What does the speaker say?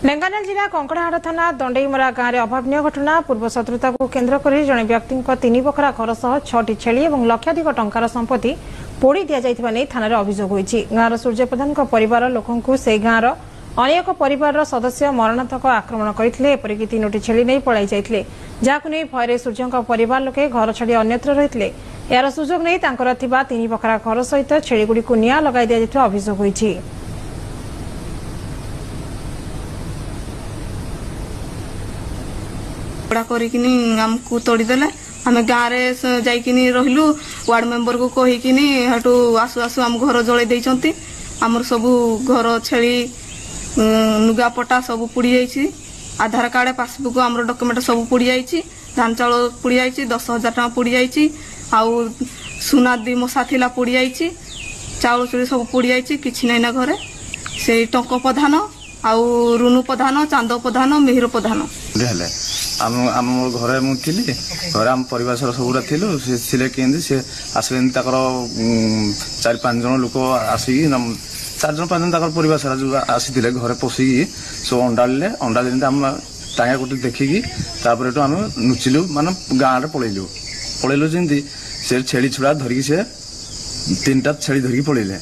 ढेंकानाल जिला कंकड़ाहाड़ थाना दंडेईमरा गाँव में अभावन घटना पूर्व शत्रुता को केन्द्र कर जड़े व्यक्ति 3 बखरा घर सह 6टी छेली और लक्षाधिक टंकार संपत्ति पोड़ी दि जाने थाना अभियोग होती। गाँव सूर्य प्रधान परिवार लोक से गाँव अनेक परिवार सदस्य मरणांतक आक्रमण करते एपरिक 3टी छेली नहीं पलाई जाते जहां नहीं भय सूर्य परिवार लोके घर छाड़ी अन्यत्र रही यार सुजोग नहीं 3 बखरा घर सहित छेलीगुड़ी को निआं लगाई दि जाइथिबा अभियोग होती। आमको तोड़देले आम गाँव में जाइकिनी रहिलु वार्ड मेंबर को कहीकिनी हटू आसु आसु आम घर जलई देइचंती आमर सबू घर छेली नुगापटा सब पुड़ी जाइछि आधार कार्ड पासबुक आमर डॉक्यूमेंट सब पुड़ी जाइछि धान चाउल पुड़ी जाइछि 10,000 टका पुड़ी जाइछि आउ सुना 2 मसा थिला पुड़ी जाइछि चाउल चूड़ी सब पुड़ी जाइछि किछि नै ना घरे से टंक प्रधान आउ रुनु प्रधान चांद प्रधान मिहिर प्रधान आम घरे मुझे घर आम परिवार सबुरा थिलु से केंद्र से आसले 4-5 जन लोक आसिक 4 जन 5 जन परिवार सारा जो आसी घरे पशिकी सब अंडा दिन आम टांगा गोटे देखिकी आम नुचिलु मान गाँव में पलैलु जमी से छेली छुड़ा धरिकी से 3टा छेली धरिकी पलैले